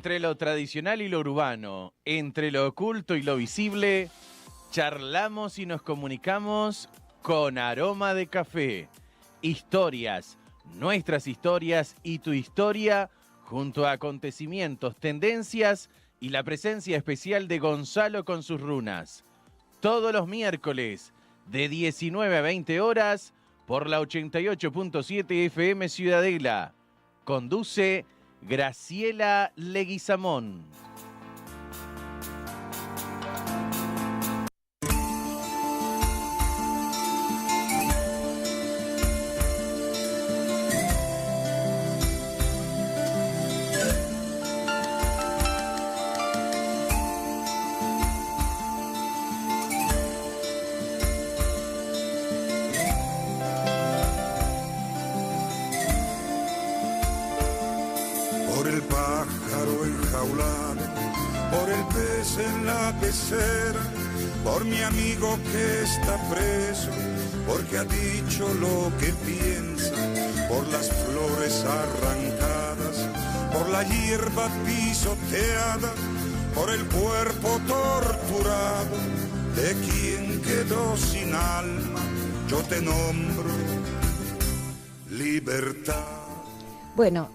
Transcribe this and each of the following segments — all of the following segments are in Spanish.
Entre lo tradicional y lo urbano, entre lo oculto y lo visible, charlamos y nos comunicamos con aroma de café. Historias, nuestras historias y tu historia, junto a acontecimientos, tendencias y la presencia especial de Gonzalo con sus runas. Todos los miércoles, de 19 a 20 horas, por la 88.7 FM Ciudadela. Conduce Graciela Leguizamón. Por el pájaro enjaulado, por el pez en la pecera, por mi amigo que está preso, porque ha dicho lo que piensa, por las flores arrancadas, por la hierba pisoteada, por el cuerpo torturado de quien quedó sin alma, yo te nombro libertad. Bueno,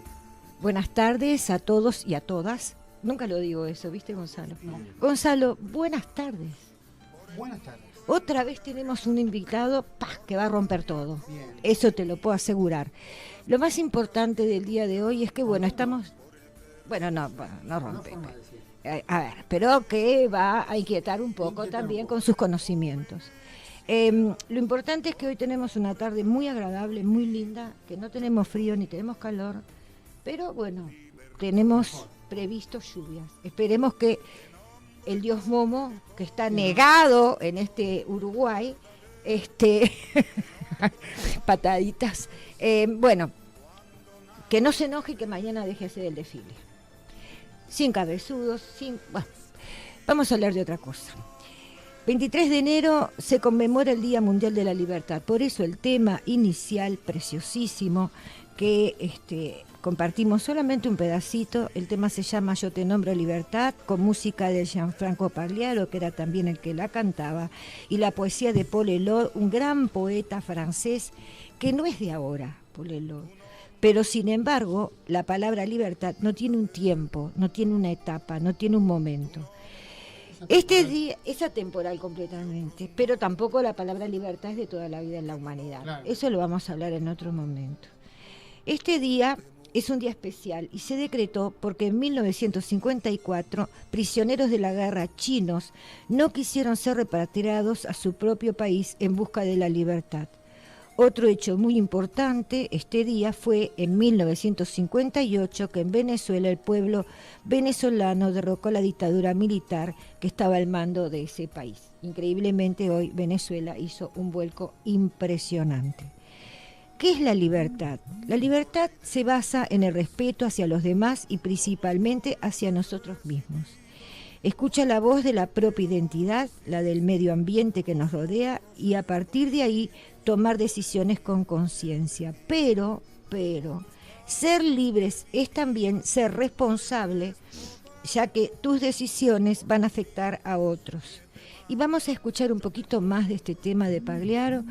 buenas tardes a todos y a todas. Nunca lo digo eso, ¿viste, Gonzalo? No. Gonzalo, buenas tardes. Buenas tardes. Otra vez tenemos un invitado que va a romper todo. Bien. Eso te lo puedo asegurar. Lo más importante del día de hoy es que, bueno, estamos... Bueno, no rompe. forma de decir. A ver, pero que va a inquietar un poco Inquietar también un poco. con sus conocimientos. Lo importante es que hoy tenemos una tarde muy agradable, muy linda, que no tenemos frío ni tenemos calor, pero bueno, tenemos previsto lluvias. Esperemos que el dios Momo, que está negado en este Uruguay, pataditas, bueno, que no se enoje y que mañana deje hacer el desfile. Sin cabezudos, bueno, vamos a hablar de otra cosa. 23 de enero se conmemora el Día Mundial de la Libertad, por eso el tema inicial, preciosísimo, que compartimos solamente un pedacito, el tema se llama Yo te nombro libertad, con música de Gianfranco Pagliaro, que era también el que la cantaba, y la poesía de Paul Eluard, un gran poeta francés que no es de ahora, Paul Eluard. Pero sin embargo, la palabra libertad no tiene un tiempo, no tiene una etapa, no tiene un momento. Este día es atemporal completamente, pero tampoco la palabra libertad es de toda la vida en la humanidad. Claro. Eso lo vamos a hablar en otro momento. Este día es un día especial y se decretó porque en 1954 prisioneros de la guerra chinos no quisieron ser repatriados a su propio país en busca de la libertad. Otro hecho muy importante este día fue en 1958 que en Venezuela el pueblo venezolano derrocó la dictadura militar que estaba al mando de ese país. Increíblemente hoy Venezuela hizo un vuelco impresionante. ¿Qué es la libertad? La libertad se basa en el respeto hacia los demás y principalmente hacia nosotros mismos. Escucha la voz de la propia identidad, la del medio ambiente que nos rodea y a partir de ahí tomar decisiones con conciencia. Pero, ser libres es también ser responsable, ya que tus decisiones van a afectar a otros. Y vamos a escuchar un poquito más de este tema de Pagliaro,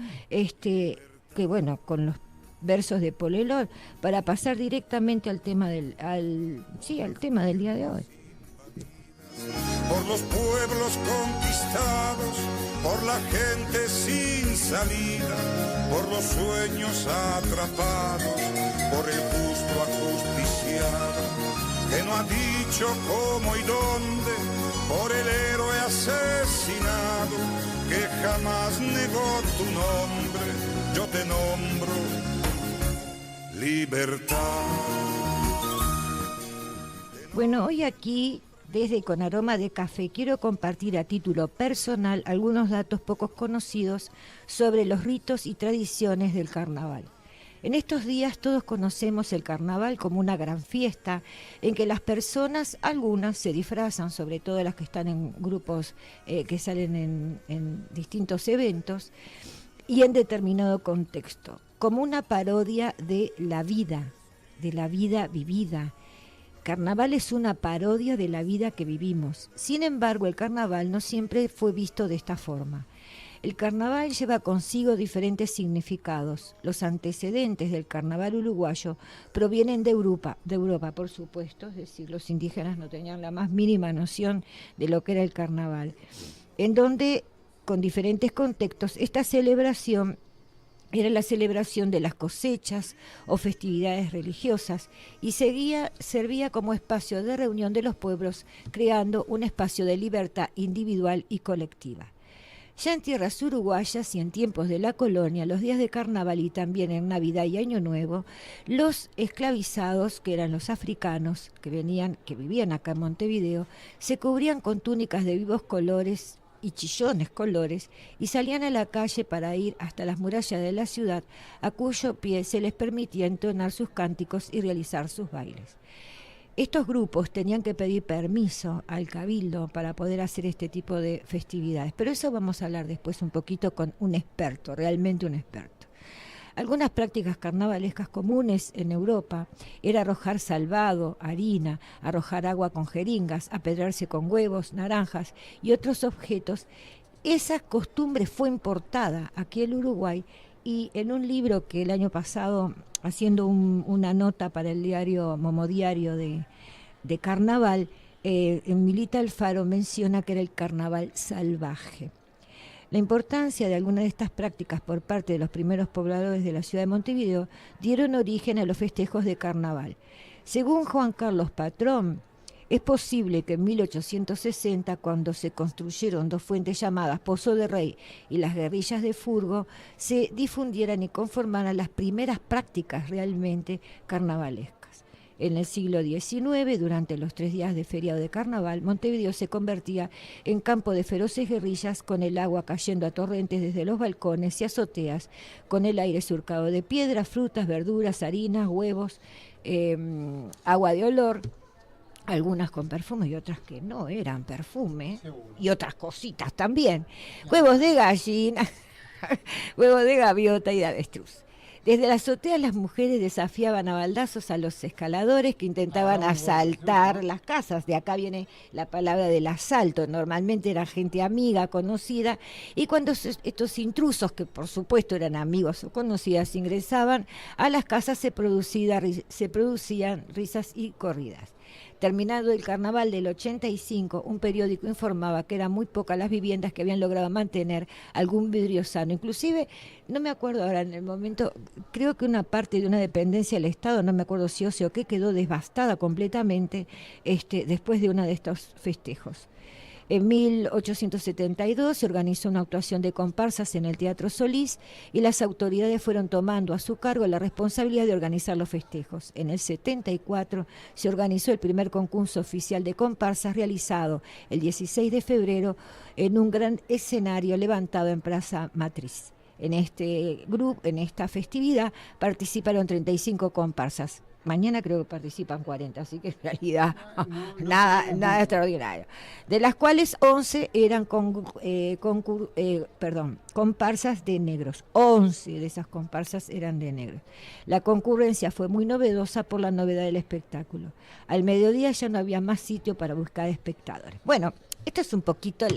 que bueno, con los versos de Paul Eluard, para pasar directamente al tema al tema del día de hoy. Por los pueblos conquistados, por la gente sin salida, por los sueños atrapados, por el justo ajusticiado, que no ha dicho cómo y dónde, por el héroe asesinado, que jamás negó tu nombre, yo te nombro libertad. Bueno, hoy aquí, desde Con Aroma de Café, quiero compartir a título personal algunos datos pocos conocidos sobre los ritos y tradiciones del carnaval. En estos días todos conocemos el carnaval como una gran fiesta en que las personas, algunas se disfrazan, sobre todo las que están en grupos que salen en distintos eventos y en determinado contexto, como una parodia de la vida vivida. carnaval es una parodia de la vida que vivimos. Sin embargo, el carnaval no siempre fue visto de esta forma. El carnaval lleva consigo diferentes significados. Los antecedentes del carnaval uruguayo provienen de Europa, por supuesto, es decir, los indígenas no tenían la más mínima noción de lo que era el carnaval, en donde, con diferentes contextos, esta celebración era la celebración de las cosechas o festividades religiosas y servía como espacio de reunión de los pueblos, creando un espacio de libertad individual y colectiva. Ya en tierras uruguayas y en tiempos de la colonia, los días de carnaval y también en Navidad y Año Nuevo, los esclavizados, que eran los africanos que vivían acá en Montevideo, se cubrían con túnicas de vivos colores y chillones colores y salían a la calle para ir hasta las murallas de la ciudad, a cuyo pie se les permitía entonar sus cánticos y realizar sus bailes. Estos grupos tenían que pedir permiso al cabildo para poder hacer este tipo de festividades, pero eso vamos a hablar después un poquito con un experto, realmente un experto. Algunas prácticas carnavalescas comunes en Europa era arrojar salvado, harina, arrojar agua con jeringas, apedrarse con huevos, naranjas y otros objetos. Esa costumbre fue importada aquí en Uruguay y en un libro que el año pasado, haciendo una nota para el diario Momodiario de carnaval, Milita Alfaro menciona que era el carnaval salvaje. La importancia de algunas de estas prácticas por parte de los primeros pobladores de la ciudad de Montevideo dieron origen a los festejos de carnaval. Según Juan Carlos Patrón, es posible que en 1860, cuando se construyeron dos fuentes llamadas Pozo de Rey y las guerrillas de Furgo, se difundieran y conformaran las primeras prácticas realmente carnavalescas. En el siglo XIX, durante los 3 días de feriado de carnaval, Montevideo se convertía en campo de feroces guerrillas, con el agua cayendo a torrentes desde los balcones y azoteas, con el aire surcado de piedras, frutas, verduras, harinas, huevos, agua de olor, algunas con perfume y otras que no eran perfume, y otras cositas también, huevos de gallina, huevos de gaviota y de avestruz. Desde la azotea las mujeres desafiaban a baldazos a los escaladores que intentaban asaltar las casas. De acá viene la palabra del asalto. Normalmente era gente amiga, conocida, y cuando estos intrusos, que por supuesto eran amigos o conocidas, ingresaban a las casas, se producían risas y corridas. Terminado el carnaval del 85, un periódico informaba que eran muy pocas las viviendas que habían logrado mantener algún vidrio sano. Inclusive, no me acuerdo ahora en el momento, creo que una parte de una dependencia del Estado, no me acuerdo si o qué, quedó devastada completamente después de uno de estos festejos. En 1872 se organizó una actuación de comparsas en el Teatro Solís y las autoridades fueron tomando a su cargo la responsabilidad de organizar los festejos. En el 74 se organizó el primer concurso oficial de comparsas, realizado el 16 de febrero en un gran escenario levantado en Plaza Matriz. En esta festividad participaron 35 comparsas. Mañana creo que participan 40, así que en realidad nada extraordinario. De las cuales 11 eran comparsas de negros. 11 de esas comparsas eran de negros. La concurrencia fue muy novedosa por la novedad del espectáculo. Al mediodía ya no había más sitio para buscar espectadores. Bueno, esto es un poquito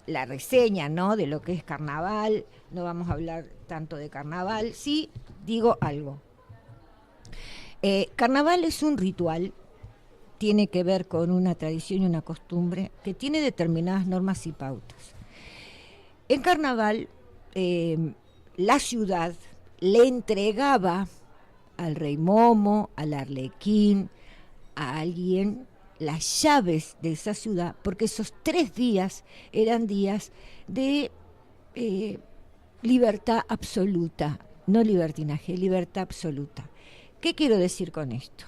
la reseña, ¿no?, de lo que es carnaval. No vamos a hablar tanto de carnaval. Sí, digo algo. Carnaval es un ritual, tiene que ver con una tradición y una costumbre que tiene determinadas normas y pautas. En carnaval, la ciudad le entregaba al rey Momo, al arlequín, a alguien, las llaves de esa ciudad, porque esos 3 días eran días de libertad absoluta, no libertinaje, libertad absoluta. ¿Qué quiero decir con esto?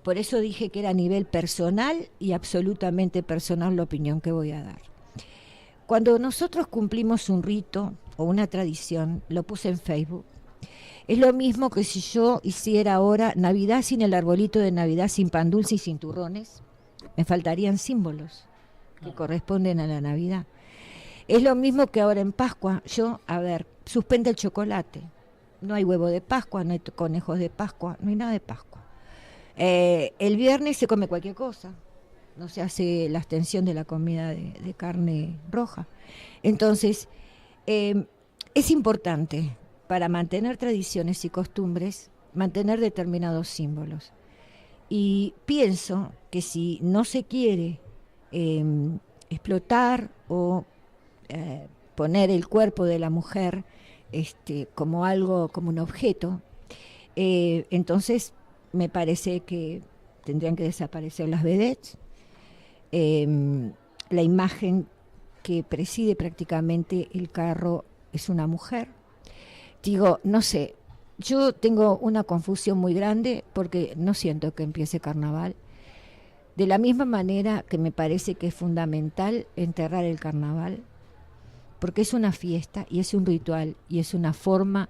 Por eso dije que era a nivel personal y absolutamente personal la opinión que voy a dar. Cuando nosotros cumplimos un rito o una tradición, lo puse en Facebook, es lo mismo que si yo hiciera ahora Navidad sin el arbolito de Navidad, sin pan dulce y sin turrones. Me faltarían símbolos que corresponden a la Navidad. Es lo mismo que ahora en Pascua, suspende el chocolate. No hay huevo de Pascua, no hay conejos de Pascua, no hay nada de Pascua. El viernes se come cualquier cosa, no se hace la extensión de la comida de carne roja. Entonces, es importante para mantener tradiciones y costumbres, mantener determinados símbolos. Y pienso que si no se quiere explotar o poner el cuerpo de la mujer como algo, como un objeto, entonces me parece que tendrían que desaparecer las vedettes, la imagen que preside prácticamente el carro es una mujer. Digo, no sé, yo tengo una confusión muy grande porque no siento que empiece carnaval. De la misma manera que me parece que es fundamental enterrar el carnaval, porque es una fiesta y es un ritual y es una forma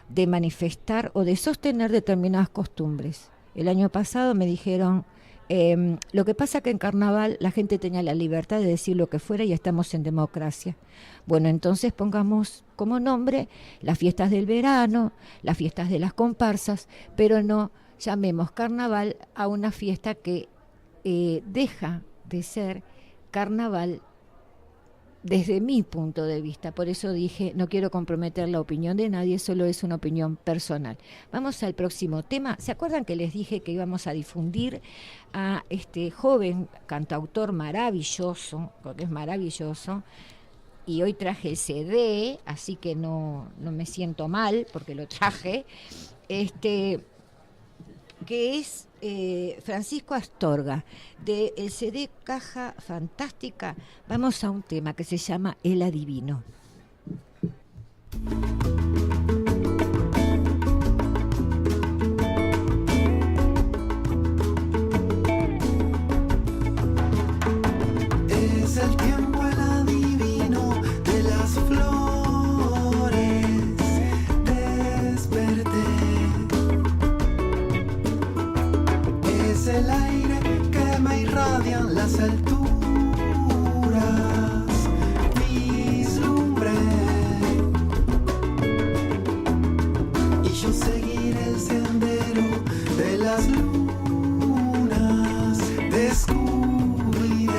de manifestar o de sostener determinadas costumbres. El año pasado me dijeron, lo que pasa que en carnaval la gente tenía la libertad de decir lo que fuera y estamos en democracia. Bueno, entonces pongamos como nombre las fiestas del verano, las fiestas de las comparsas, pero no llamemos carnaval a una fiesta que deja de ser carnaval desde mi punto de vista. Por eso dije, no quiero comprometer la opinión de nadie, solo es una opinión personal. Vamos al próximo tema. ¿Se acuerdan que les dije que íbamos a difundir a este joven cantautor maravilloso, porque es maravilloso? Y hoy traje el CD, así que no me siento mal porque lo traje, que es Francisco Astorga, del CD Caja Fantástica. Vamos a un tema que se llama El Adivino. Es el tiempo el adivino de las flores. Desperté. Es el aire que me irradian las alturas. Vislumbré. Y yo seguiré el sendero de las lunas. Descubriré.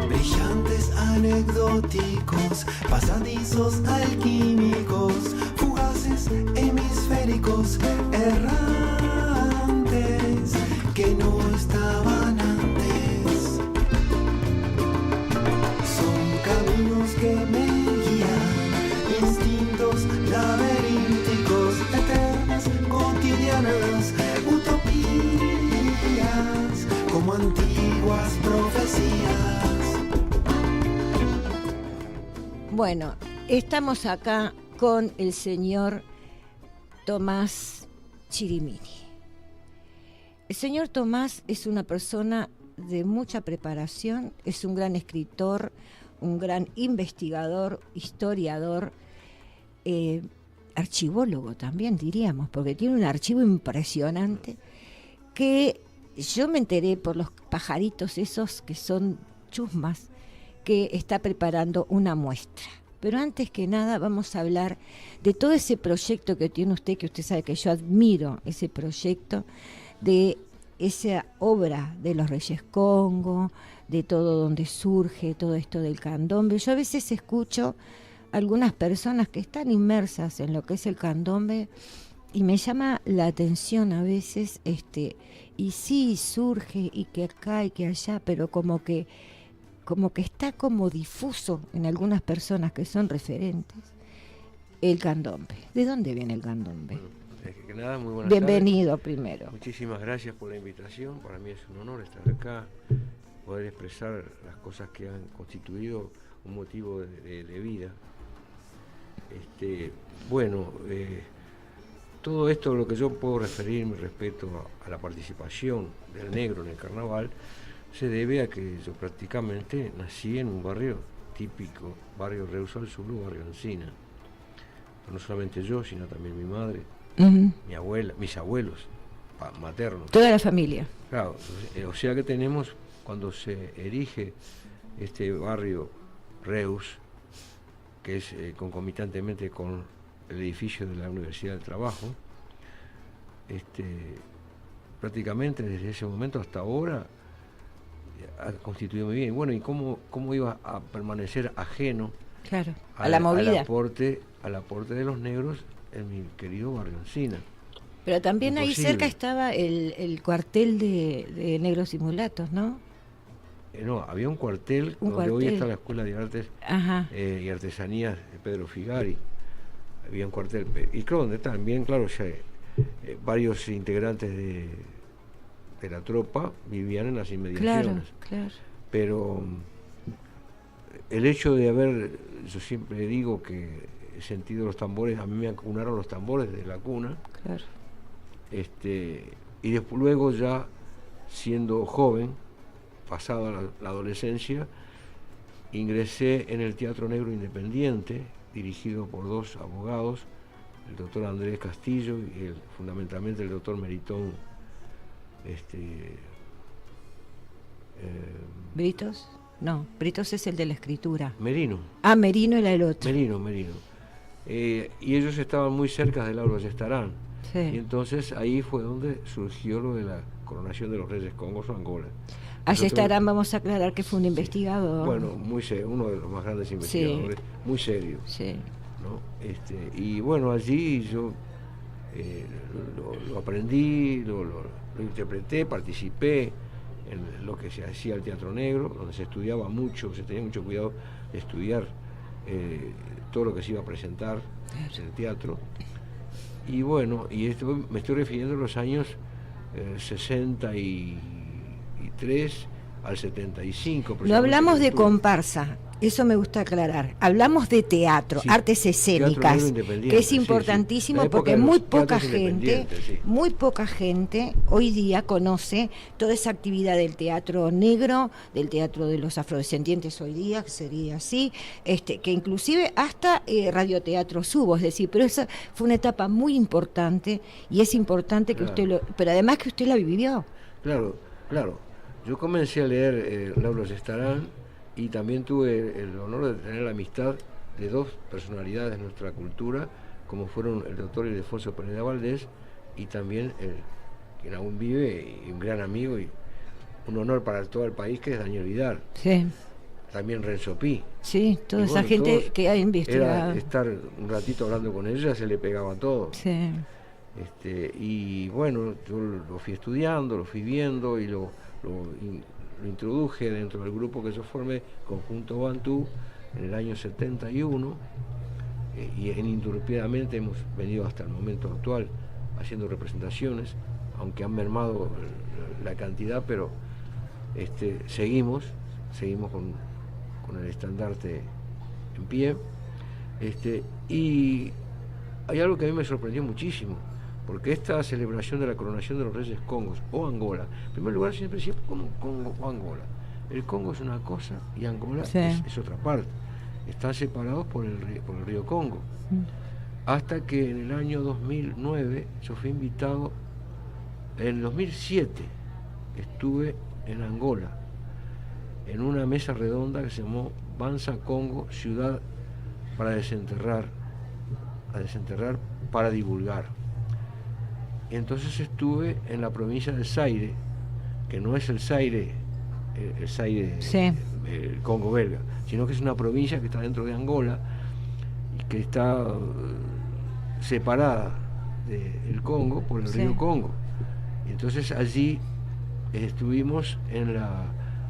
Brillantes anecdóticos, pasadizos alquímicos, fugaces hemisféricos, errantes que no estaban antes. Son caminos que me guían, instintos laberínticos, eternas, cotidianas, utopías, como antiguas profecías. Bueno, estamos acá con el señor Tomás Chirimini. El señor Tomás es una persona de mucha preparación, es un gran escritor, un gran investigador, historiador, archivólogo también diríamos, porque tiene un archivo impresionante que yo me enteré por los pajaritos esos que son chusmas, que está preparando una muestra. Pero antes que nada vamos a hablar de todo ese proyecto que tiene usted, que usted sabe que yo admiro ese proyecto, de esa obra de los Reyes Congo, de todo donde surge todo esto del candombe. Yo a veces escucho algunas personas que están inmersas en lo que es el candombe y me llama la atención a veces, y sí surge y que acá y que allá, pero como que está como difuso en algunas personas que son referentes el candombe. ¿De dónde viene el candombe? Bueno, antes que nada, muy buenas Bienvenido tardes. primero. Muchísimas gracias por la invitación. Para mí es un honor estar acá, poder expresar las cosas que han constituido un motivo de vida. Todo esto, lo que yo puedo referirme respecto a la participación del negro en el carnaval, se debe a que yo prácticamente nací en un barrio típico, barrio Reus al Sur, barrio Encina. Pero no solamente yo, sino también mi madre, mi abuela, mis abuelos maternos. Toda la familia. Claro, o sea que tenemos, cuando se erige este barrio Reus, que es concomitantemente con el edificio de la Universidad del Trabajo. Prácticamente desde ese momento hasta ahora ha constituido muy bien. Bueno, ¿y cómo iba a permanecer ajeno Claro, a la movida? Al aporte de los negros en mi querido barrio Encina? Pero también Imposible. ahí cerca estaba el cuartel de negros y mulatos, ¿no? No, había un cuartel Un donde hoy cuartel. está la Escuela de Artes Ajá. y Artesanías de Pedro Figari. Había un cuartel. Y creo donde también, claro, ya, varios integrantes de la tropa vivían en las Claro, inmediaciones. claro. Pero el hecho de haber, yo siempre digo que he sentido los tambores, a mí me acunaron los tambores de la cuna, Claro. y después luego ya siendo joven, pasada la adolescencia, ingresé en el Teatro Negro Independiente, dirigido por dos abogados, el doctor Andrés Castillo y fundamentalmente el doctor Meritón ¿Britos? No, Britos es el de la escritura. Merino. Ah, Merino era el otro. Merino. Y ellos estaban muy cerca del Lauro Estarán. Y Sí. entonces ahí fue donde surgió lo de la coronación de los Reyes Congos o Angola. Ayestarán, vamos a aclarar que fue un investigador. Bueno, muy serio, uno de los más grandes investigadores, muy serio, Sí. ¿no? Y bueno, allí yo lo aprendí, lo interpreté, participé en lo que se hacía el Teatro Negro, donde se estudiaba mucho, se tenía mucho cuidado de estudiar todo lo que se iba a presentar en el teatro. Y bueno, me estoy refiriendo a los años 63 al 75. No hablamos de estuve. comparsa, eso me gusta aclarar. Hablamos de teatro, Sí, artes Teatro escénicas, Negro Independiente, que es sí, sí. importantísimo La época porque de los muy poca teatros gente, independientes, sí. muy poca gente hoy día conoce toda esa actividad del teatro negro, del teatro de los afrodescendientes hoy día, que sería así, que inclusive hasta radioteatros hubo, es decir, pero esa fue una etapa muy importante y es importante que Claro. pero además que usted la vivió. Claro. Yo comencé a leer Lauro Estarán y también tuve el honor de tener la amistad de dos personalidades de nuestra cultura, como fueron el doctor Ildefonso Pineda Valdés y también quien aún vive y un gran amigo y un honor para todo el país, que es Daniel Vidal. Sí, También Renzo Pi. sí, toda Y esa bueno, gente todos que ha investigado. Era estar un ratito hablando con ella, se le pegaba todo. Sí. Y bueno, yo lo fui estudiando, lo fui viendo y lo introduje dentro del grupo que yo formé, Conjunto Bantú, en el año 71, y ininterrumpidamente hemos venido hasta el momento actual haciendo representaciones, aunque han mermado la cantidad, pero seguimos con el estandarte en pie. Y hay algo que a mí me sorprendió muchísimo, porque esta celebración de la coronación de los Reyes Congos o Angola, en primer lugar siempre decía Congo o Angola. El Congo es una cosa y Angola Sí. es otra parte. Están separados por el río Congo. Hasta que en el año 2009 yo fui invitado, en el 2007 estuve en Angola, en una mesa redonda que se llamó Banza Congo, ciudad para desenterrar, para divulgar. Y entonces estuve en la provincia de Zaire, que no es el Zaire Sí. el Congo belga, sino que es una provincia que está dentro de Angola y que está separada del Congo por el Sí. río Congo. Y entonces allí estuvimos en la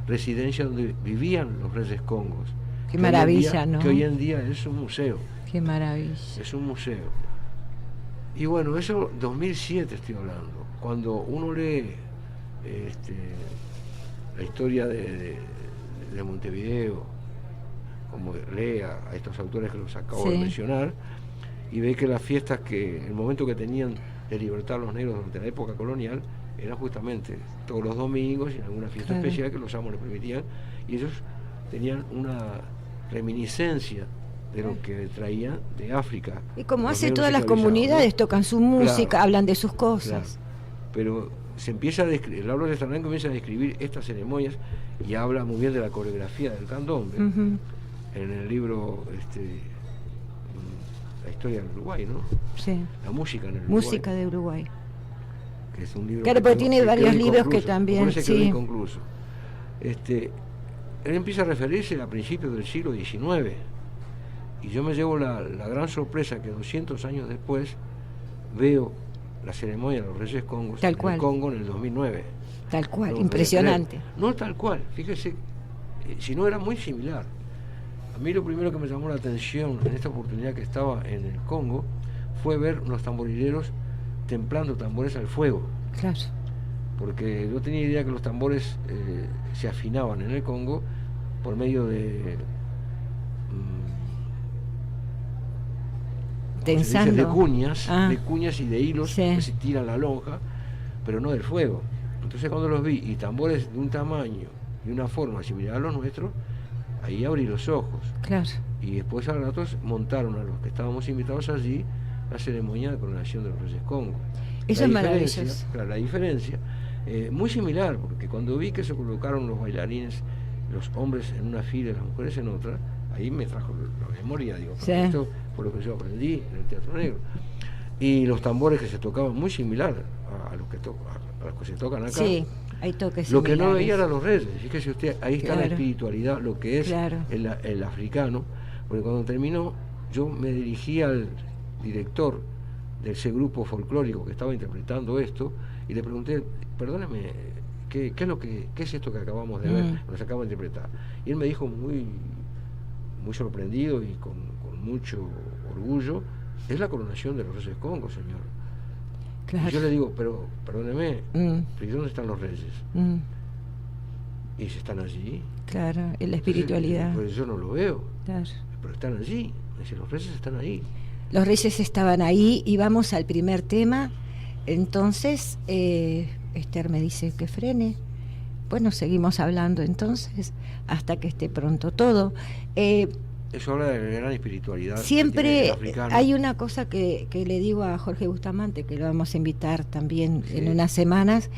residencia donde vivían los Reyes Congos. Qué que maravilla, hoy en día, ¿no? Que hoy en día es un museo. Qué maravilla. Es un museo. Y bueno, eso 2007 estoy hablando. Cuando uno lee la historia de Montevideo, como lee a estos autores que los acabo de Sí. mencionar, y ve que las fiestas el momento que tenían de libertad los negros durante la época colonial, eran justamente todos los domingos y en alguna fiesta Claro. especial que los amos les permitían, y ellos tenían una reminiscencia de lo que traían de África. Y como los hace negros todas las esclavizados, comunidades, ¿no? tocan su música, Claro. hablan de sus Claro. cosas. Pero se empieza a describir, el Lauro Estarán comienza a describir estas ceremonias y habla muy bien de la coreografía del candombe. Ujú. En el libro la historia del Uruguay, ¿no? Sí. La música en el Música Uruguay. de Uruguay. Que es un libro Claro, que porque tengo- tiene que varios quedó libros que inconcluso. también, Por eso quedó sí. inconcluso. Él empieza a referirse a principios del siglo XIX. Y yo me llevo la gran sorpresa que 200 años después veo la ceremonia de los Reyes Congos Tal en cual. el Congo en el 2009. Tal cual, No lo impresionante. podía creer. No tal cual, fíjese, si no era muy similar. A mí lo primero que me llamó la atención en esta oportunidad que estaba en el Congo fue ver unos tamborileros templando tambores al fuego, Claro. porque yo tenía idea que los tambores se afinaban en el Congo por medio de ¿cómo se dice? Tensando. de cuñas y de hilos Sí. que se tiran la lonja, pero no del fuego. Entonces cuando los vi y tambores de un tamaño y una forma similar a los nuestros, ahí abrí los ojos. Claro. Y después al rato montaron a los que estábamos invitados allí la ceremonia de coronación de los Reyes Congo. Eso La es diferencia, maravilloso. claro, la diferencia, muy similar, porque cuando vi que se colocaron los bailarines, los hombres en una fila y las mujeres en otra, ahí me trajo la memoria, digo, porque Sí. esto fue lo que yo aprendí en el Teatro Negro. Y los tambores que se tocaban muy similar a los que se tocan acá. Sí, hay toques Lo que no similares. veía eran los reyes. Fíjese usted, ahí está la Claro. espiritualidad, lo que es Claro. el africano. Porque cuando terminó, yo me dirigí al director de ese grupo folclórico que estaba interpretando esto y le pregunté, perdóneme, ¿qué es esto que acabamos de ver, nos acaba de interpretar? Y él me dijo muy sorprendido y con mucho orgullo, es la coronación de los Reyes Congo, señor. Claro. Y yo le digo, pero perdóneme, Mm, ¿pero ¿dónde están los reyes? mm, Y si están allí. claro, en la Entonces, espiritualidad. pues yo no lo veo, Claro. pero están allí. Me dice, los reyes están ahí. Los reyes estaban ahí y vamos al primer tema. Entonces, Esther me dice que frene. Bueno, seguimos hablando entonces hasta que esté pronto todo. Eso habla de la gran espiritualidad. que tiene Siempre el africano. hay una cosa que le digo a Jorge Bustamante, que lo vamos a invitar también Sí. en unas semanas.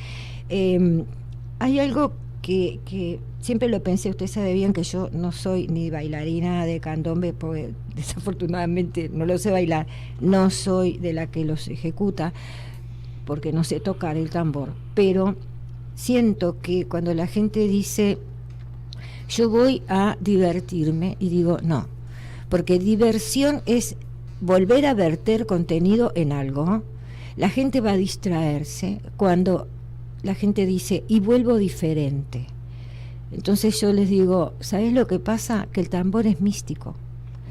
Hay algo que siempre lo pensé, usted sabe bien que yo no soy ni bailarina de candombe, porque desafortunadamente no lo sé bailar, no soy de la que los ejecuta, porque no sé tocar el tambor, pero siento que cuando la gente dice yo voy a divertirme, y digo no, porque diversión es volver a verter contenido en algo. La gente va a distraerse cuando la gente dice y vuelvo diferente. Entonces yo les digo, ¿sabes lo que pasa? Que el tambor es místico.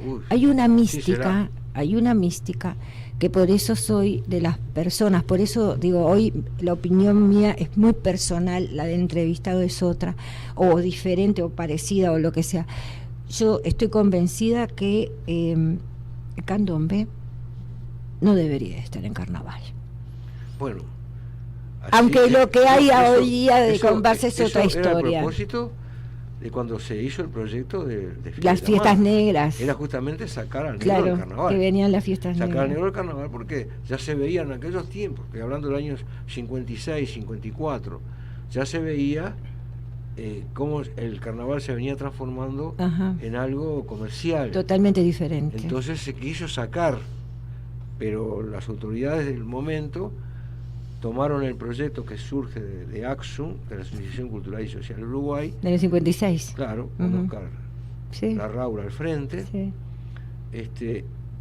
Uy, Hay una sí mística, será. hay una mística que por eso soy de las personas, por eso digo, hoy la opinión mía es muy personal, la del entrevistado es otra, o diferente, o parecida, o lo que sea. Yo estoy convencida que el candombe no debería estar en carnaval. Bueno. así Aunque lo que hay hoy día de eso- comparsa es otra eso era historia. a propósito de cuando se hizo el proyecto de Las fiestas negras, Era justamente sacar al negro claro, del carnaval. que venían las fiestas Sacar al negras. negro del carnaval porque ya se veía en aquellos tiempos, que hablando de los años 56, 54, ya se veía cómo el carnaval se venía transformando Ajá. en algo comercial. Totalmente diferente. Entonces se quiso sacar, pero las autoridades del momento tomaron el proyecto que surge de AXUM, de la Asociación Cultural y Social del Uruguay, En el 56. claro, con Ujú. Oscar Sí, Larraura al frente, sí.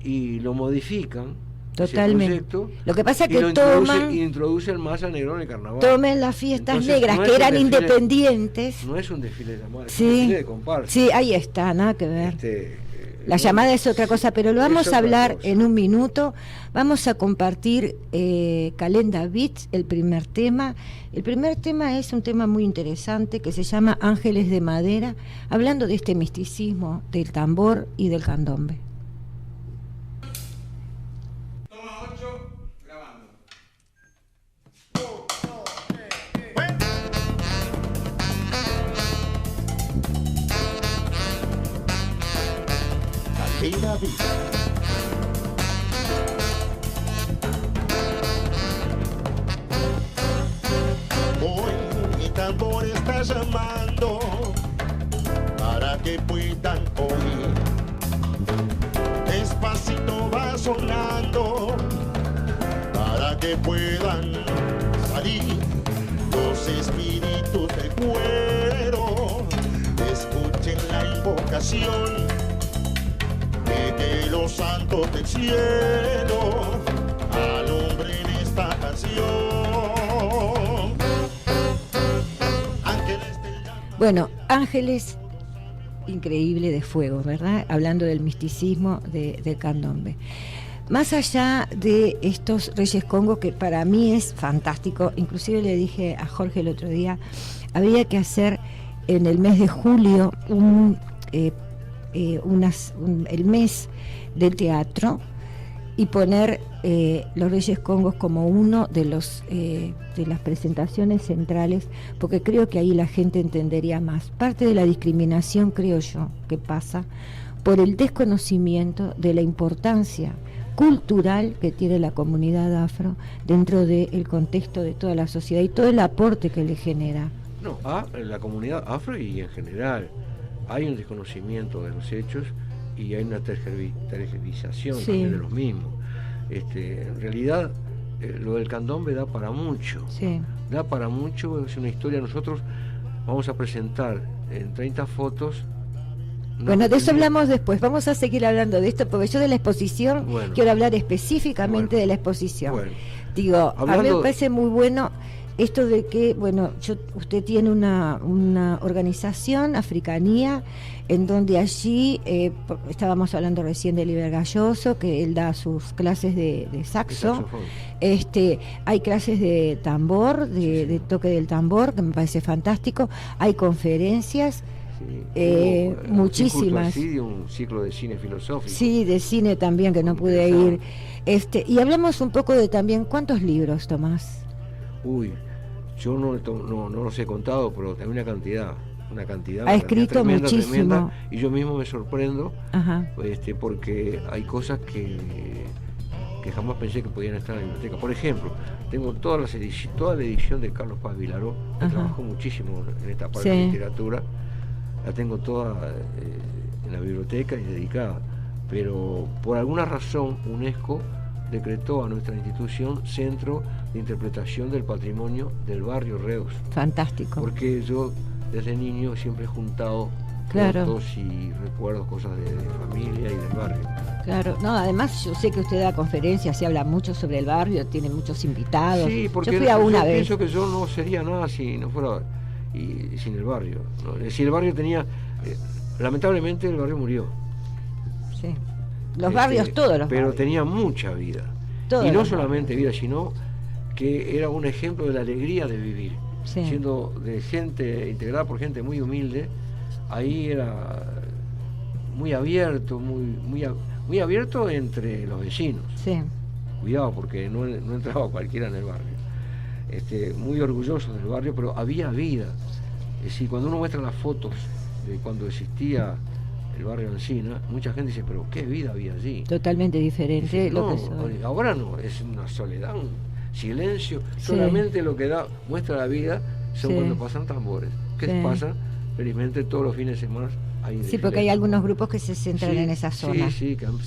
Y lo modifican, ese Totalmente. proyecto, Lo que pasa es y que lo introducen más al negro en el carnaval. tomen las fiestas Entonces, negras no que es un eran desfile- independientes. No es un desfile de moda, es Sí. un desfile de comparsa. Sí, ahí está, nada que ver. La No, llamada es otra cosa, pero lo es vamos a otra hablar cosa. en un minuto. Vamos a compartir Calenda Beats, el primer tema. El primer tema es un tema muy interesante que se llama Ángeles de Madera, hablando de este misticismo del tambor y del candombe. Calenda Beats. Hoy mi tambor está llamando para que puedan oír. Despacito va a sonar. que puedan salir los espíritus de cuero. Escuchen la invocación de que los santos del cielo alumbren esta canción. Ángeles del llanto. Bueno, Ángeles, increíble de fuego, ¿verdad? Hablando del misticismo del candombe. Más allá de estos Reyes Congo, que para mí es fantástico, inclusive le dije a Jorge el otro día, habría que hacer en el mes de julio el mes del teatro y poner los Reyes Congos como uno de las presentaciones centrales, porque creo que ahí la gente entendería más. Parte de la discriminación, creo yo, que pasa por el desconocimiento de la importancia cultural que tiene la comunidad afro dentro del contexto de toda la sociedad y todo el aporte que le genera. No, a la comunidad afro y en general hay un desconocimiento de los hechos y hay una tergiversación Sí. también de los mismos. En realidad lo del candombe da para mucho, Sí. da para mucho, es una historia. Nosotros vamos a presentar en 30 fotos. Bueno, de eso hablamos después. Vamos a seguir hablando de esto porque yo de la exposición Bueno. quiero hablar específicamente de la exposición. Bueno, Digo, a mí me hablando- parece muy bueno esto de que, bueno, usted tiene una organización, Africanía, en donde allí, estábamos hablando recién de Liber Galloso, que él da sus clases de saxo. saxofón. Hay clases de tambor, de toque del tambor, que me parece fantástico. Hay conferencias. Sí, hubo, Muchísimas. Así, un ciclo de cine filosófico. Sí, de cine también, que no pude ir. Y hablamos un poco de también, ¿cuántos libros, Tomás? Uy, yo no los he contado, pero también una cantidad. Ha escrito tremenda, muchísimo. tremenda, y yo mismo me sorprendo Ajá. porque hay cosas que jamás pensé que podían estar en la biblioteca. Por ejemplo, tengo toda la edición de Carlos Paz Vilaró, que Ajá. trabajó muchísimo en esta parte Sí. de literatura. La tengo toda en la biblioteca y dedicada, pero por alguna razón UNESCO decretó a nuestra institución Centro de Interpretación del Patrimonio del Barrio Reus, Fantástico. porque yo desde niño siempre he juntado Claro. fotos y recuerdos, cosas de familia y del barrio. Claro, no, además yo sé que usted da conferencias, se habla mucho sobre el barrio, tiene muchos invitados. Sí, porque yo fui a una yo vez. pienso que yo no sería nada si no fuera sin el barrio, ¿no? Es decir, el barrio tenía, lamentablemente el barrio murió. Sí. Los barrios, todos los pero barrios. tenía mucha vida. Todos Y no los solamente vida, sino que era un ejemplo de la alegría de vivir. Sí. Siendo de gente integrada por gente muy humilde, ahí era muy abierto, muy abierto entre los vecinos. Sí. Cuidado, porque no entraba cualquiera en el barrio. Muy orgulloso del barrio, pero había vida. Es decir, cuando uno muestra las fotos de cuando existía el barrio Encina, mucha gente dice, pero qué vida había allí. Totalmente diferente Dice, lo no, que soy. ahora no, es una soledad, un silencio. Sí. Solamente lo que muestra la vida son Sí. cuando pasan tambores. ¿Qué Sí. pasa? Felizmente todos los fines de semana hay Sí, porque hay algunos grupos que se centran en esa zona. Sí, que han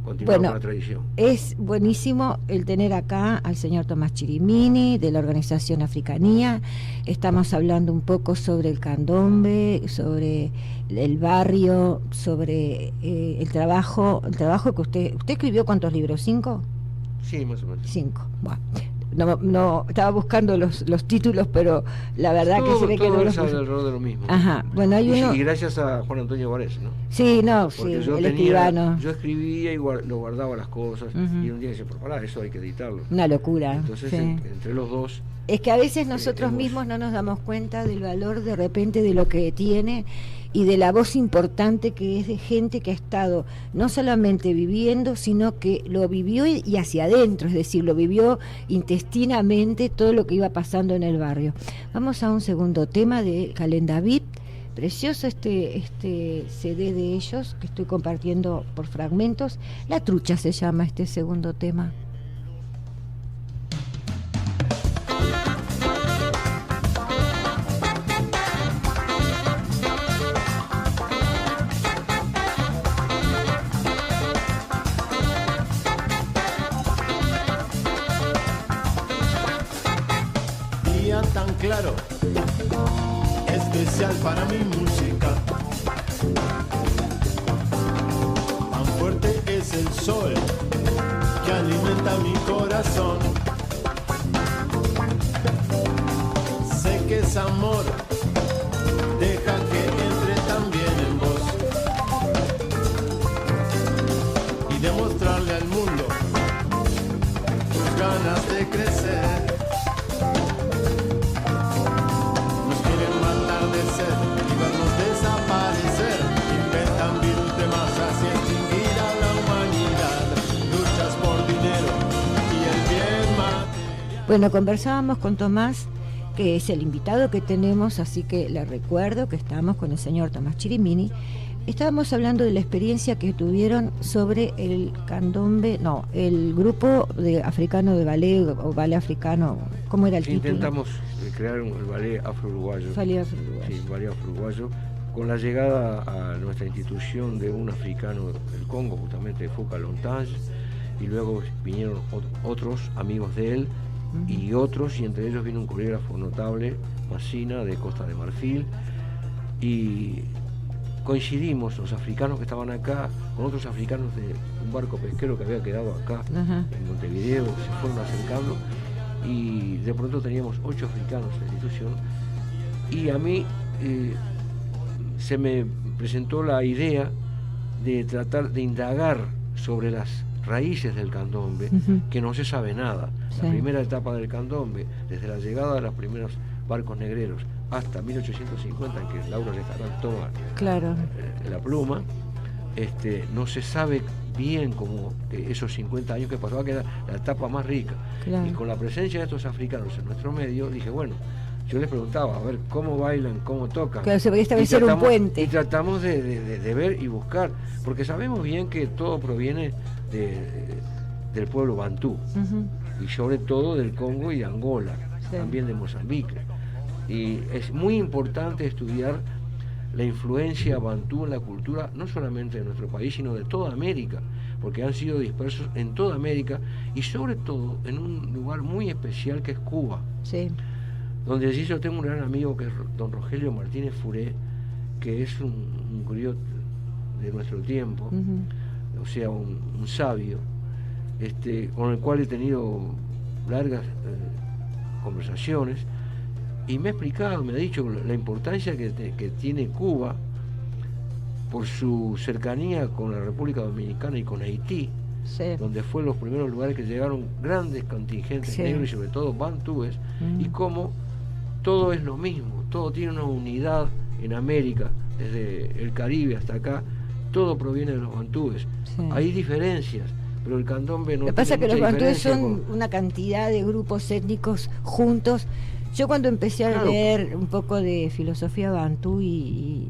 continuado Bueno, con la tradición. Es buenísimo el tener acá al señor Tomás Chirimini de la organización Africanía. Estamos hablando un poco sobre el candombe, sobre el barrio, sobre el trabajo que usted escribió. ¿Cuántos libros? ¿5? Sí, más o menos. 5. Bueno, no estaba buscando los títulos, pero la verdad que se ve que no los es puse. alrededor de lo mismo. Ajá, bueno, hay uno. Y gracias a Juan Antonio Varese, ¿no? Sí, no, sí, Porque el escribano. yo escribía y lo guardaba las cosas, Ujú. y un día dice, pero pará, eso hay que editarlo. Una locura. Entonces, sí. entre los dos, Es que a veces nosotros hemos- mismos no nos damos cuenta del valor de repente de lo que tiene y de la voz importante que es de gente que ha estado no solamente viviendo, sino que lo vivió y hacia adentro, es decir, lo vivió intestinamente todo lo que iba pasando en el barrio. Vamos a un segundo tema de Calendavit. Precioso este CD de ellos que estoy compartiendo por fragmentos. La trucha se llama este segundo tema. tan claro, especial para mi música. Tan fuerte es el sol que alimenta mi corazón. Sé que es amor, deja que entre también en vos y demostrarle al mundo tus ganas de crecer. Nos quieren matar de sed y vernos desaparecer. Inventan virus de masas y extinguir a la humanidad. Luchas por dinero y el bien material. Bueno, conversábamos con Tomás, que es el invitado que tenemos, así que le recuerdo que estamos con el señor Tomás Chirimini. Estábamos hablando de la experiencia que tuvieron sobre el candombe, no, el grupo de africano de ballet o ballet africano, ¿cómo era el título? Intentamos crear el ballet afro-uruguayo. Ballet afro-uruguayo. Sí, ballet afro-uruguayo, con la llegada a nuestra institución de un africano del Congo, justamente de Foucault Lontage, y luego vinieron otros amigos de él, y otros, y entre ellos vino un coreógrafo notable, Massina, de Costa de Marfil, y coincidimos los africanos que estaban acá con otros africanos de un barco pesquero que había quedado acá en Montevideo, se fueron acercando, y de pronto teníamos 8 africanos en la institución, y a mí se me presentó la idea de tratar de indagar sobre las raíces del candombe, que no se sabe nada. La primera etapa del candombe, desde la llegada de los primeros barcos negreros hasta 1850, en que Laura Lestarán toma la pluma, no se sabe bien cómo esos 50 años que pasaba, que era la etapa más rica. Y con la presencia de estos africanos en nuestro medio, dije, bueno, yo les preguntaba, a ver, cómo bailan, cómo tocan. Claro, se podía establecer un puente. Y tratamos de ver y buscar, porque sabemos bien que todo proviene del pueblo bantú, y sobre todo del Congo y de Angola, también de Mozambique. Y es muy importante estudiar la influencia bantú en la cultura, no solamente de nuestro país, sino de toda América, porque han sido dispersos en toda América, y sobre todo en un lugar muy especial que es Cuba, donde allí yo tengo un gran amigo que es don Rogelio Martínez Furé, que es un griot de nuestro tiempo, o sea, un sabio, con el cual he tenido largas conversaciones, y me ha explicado, me ha dicho la importancia que tiene Cuba por su cercanía con la República Dominicana y con Haití, donde fue los primeros lugares que llegaron grandes contingentes negros y sobre todo bantúes, y cómo todo es lo mismo, todo tiene una unidad en América, desde el Caribe hasta acá, todo proviene de los bantúes. Hay diferencias, pero el candombe no. Lo que pasa es que los bantúes son con una cantidad de grupos étnicos juntos. Yo cuando empecé a leer un poco de filosofía bantú y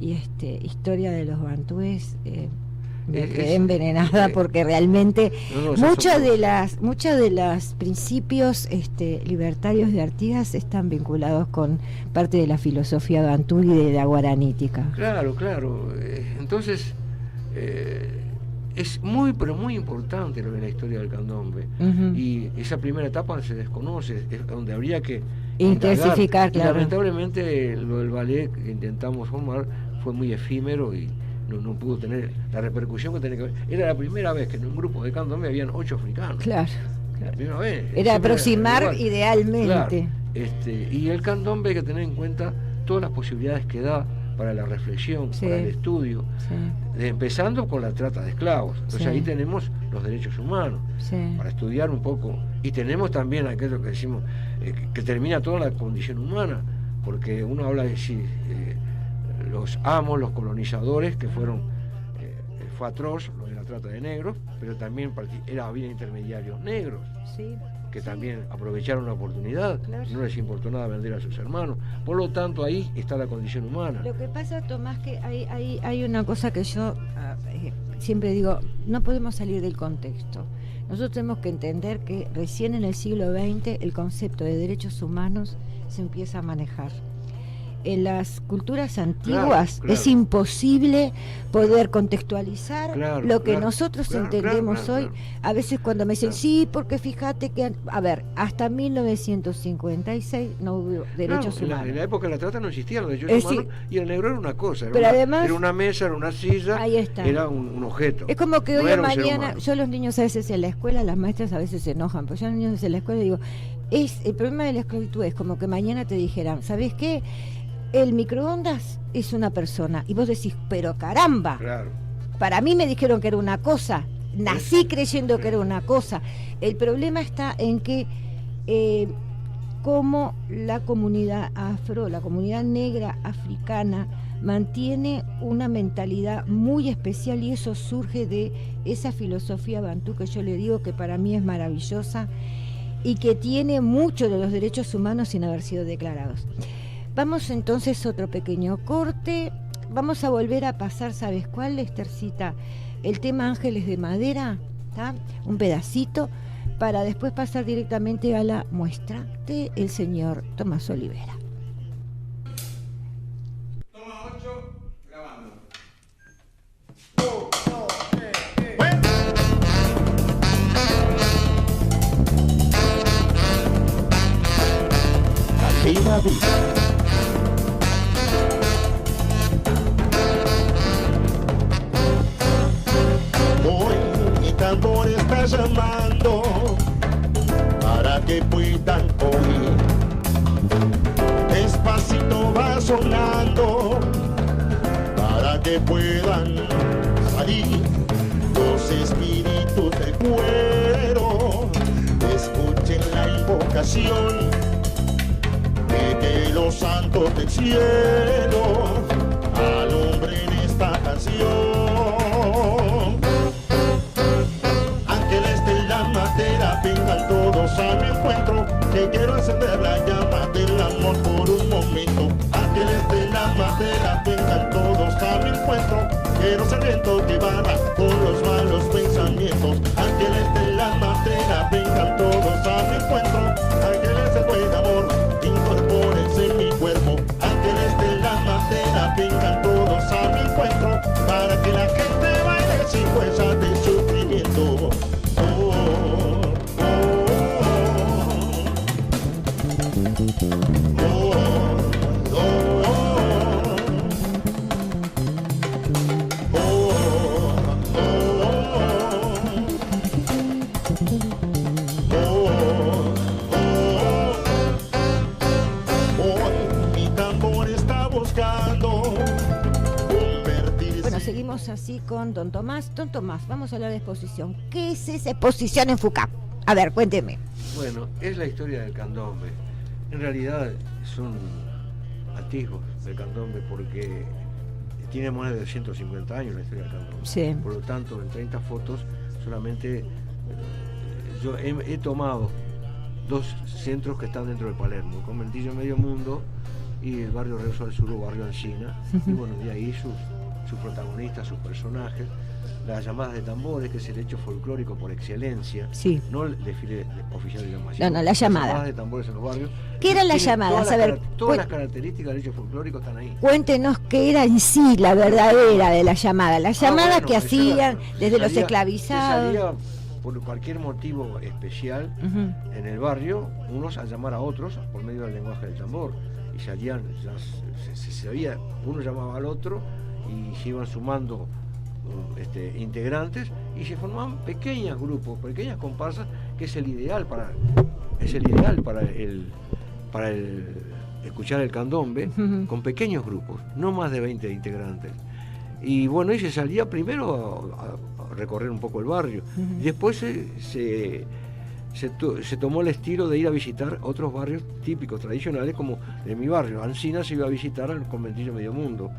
historia de los bantúes, me quedé envenenada, porque realmente muchas de las principios libertarios de Artigas están vinculados con parte de la filosofía bantú y de la guaranítica. Claro. Entonces es muy, pero muy importante lo de la historia del candombe, y esa primera etapa se desconoce, es donde habría que intensificar, claro. Lamentablemente lo del ballet que intentamos formar fue muy efímero y no pudo tener la repercusión que tenía que haber. Era la primera vez que en un grupo de candombe habían 8 africanos. Claro. La primera vez. Era aproximar idealmente. Claro. Y el candombe hay que tener en cuenta todas las posibilidades que da para la reflexión, para el estudio, empezando con la trata de esclavos. Entonces ahí tenemos los derechos humanos, para estudiar un poco, y tenemos también aquello que decimos, que termina toda la condición humana, porque uno habla de los amos, los colonizadores, que fue atroz lo de la trata de negros, pero también había intermediarios negros, que también aprovecharon la oportunidad, no les importó nada vender a sus hermanos. Por lo tanto, ahí está la condición humana. Lo que pasa, Tomás, que hay una cosa que yo siempre digo, no podemos salir del contexto. Nosotros tenemos que entender que recién en el siglo XX el concepto de derechos humanos se empieza a manejar. en las culturas antiguas Claro. es imposible poder contextualizar Claro, lo que claro, nosotros claro, entendemos claro, hoy. claro. A veces cuando me dicen, Claro. sí, porque fíjate que, a ver, hasta 1956 no hubo derechos Claro, humanos. en la época de la trata no existían los derechos Es humanos decir, y el negro era una cosa, pero además- era una mesa, era una silla, Ahí está. era un objeto. Es como que No hoy o era un ser mañana, humano. yo los niños a veces en la escuela, las maestras a veces se enojan, pero yo a los niños en la escuela digo, el problema de la esclavitud es como que mañana te dijeran, ¿sabes qué? El microondas es una persona. Y vos decís, pero caramba, Claro. para mí me dijeron que era una cosa, nací creyendo que era una cosa. El problema está en que como la comunidad afro, la comunidad negra africana, mantiene una mentalidad muy especial y eso surge de esa filosofía bantú que yo le digo que para mí es maravillosa y que tiene mucho de los derechos humanos sin haber sido declarados. Vamos entonces a otro pequeño corte. Vamos a volver a pasar, ¿sabes cuál, Estercita? El tema Ángeles de Madera, ¿tá? Un pedacito, para después pasar directamente a la muestra del señor Tomás Olivera. Toma 8, grabando. Viva vida. Hoy mi tambor está llamando para que puedan oír. Despacito va sonando para que puedan salir los espíritus de cuero. Escuchen la invocación que los santos del cielo alumbren esta canción. Ángeles de la madera, vengan todos a mi encuentro, que quiero encender la llama del amor por un momento. Ángeles de la madera, vengan todos a mi encuentro, quiero ser viento que barra con los malos pensamientos. Ángeles de la madera, vengan todos a mi encuentro, ángeles de buen amor, incorpórense en mi cuerpo. Ángeles de la madera, vengan todos a mi encuentro, para que la gente baile sin huella de sufrimiento. Oh, oh, oh, oh, mi tambor está buscando convertirse. Bueno, seguimos así con Don Tomás. Don Tomás, vamos a hablar de exposición. ¿Qué es esa exposición en FUCAP? A ver, cuénteme. Bueno, es la historia del candombe. En realidad son atisbos del candombe porque tiene más de 150 años la historia del candombe. Sí. Por lo tanto, en 30 fotos solamente yo he tomado dos centros que están dentro de Palermo, el Conventillo Medio Mundo y el barrio Reuso del Sur o barrio Ancina. Y bueno, de ahí sus protagonistas, sus personajes, las llamadas de tambores, que es el hecho folclórico por excelencia. Sí. No el desfile oficial de la No, no, la llamada. Las llamadas de tambores en los barrios. ¿Qué eran las Tienen llamadas? todas A ver, las todas cu- las características del hecho folclórico están ahí. Cuéntenos qué era en sí la verdadera de la llamada. La llamada Bueno, que eso hacían era- desde los se esclavizados. salía por cualquier motivo especial Ujú. en el barrio, unos a llamar a otros por medio del lenguaje del tambor. Y salían, ya se sabía, uno llamaba al otro y se iban sumando integrantes y se formaban pequeños grupos, pequeñas comparsas, que es el ideal para el escuchar el candombe, Ujú. con pequeños grupos, no más de 20 integrantes. Y bueno, y se salía primero a recorrer un poco el barrio. Ujú. Y después se tomó el estilo de ir a visitar otros barrios típicos, tradicionales, como de mi barrio. Ancina se iba a visitar al Conventillo Medio Mundo.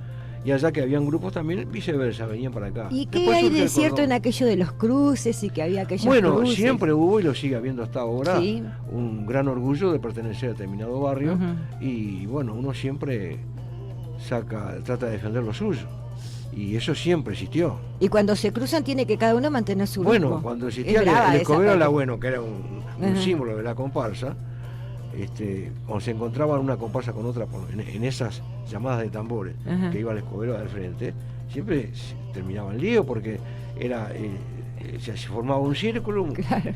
Y allá que habían grupos también, viceversa, venían para acá. ¿Y qué Después hay surge de el cierto cordón. en aquello de los cruces y que había aquellos Bueno, cruces? siempre hubo y lo sigue habiendo hasta ahora, Sí. un gran orgullo de pertenecer a determinado barrio. Ujú. Y bueno, uno siempre trata de defender lo suyo. Y eso siempre existió. Y cuando se cruzan tiene que cada uno mantener su Bueno, ritmo. cuando Es existía brava el esa escobero parte. Alagüeno, que era un Ajá. símbolo de la comparsa, cuando se encontraban una comparsa con otra en esas llamadas de tambores, Ajá. que iba el escobero al frente, siempre terminaba el lío porque era se formaba un círculo, Claro.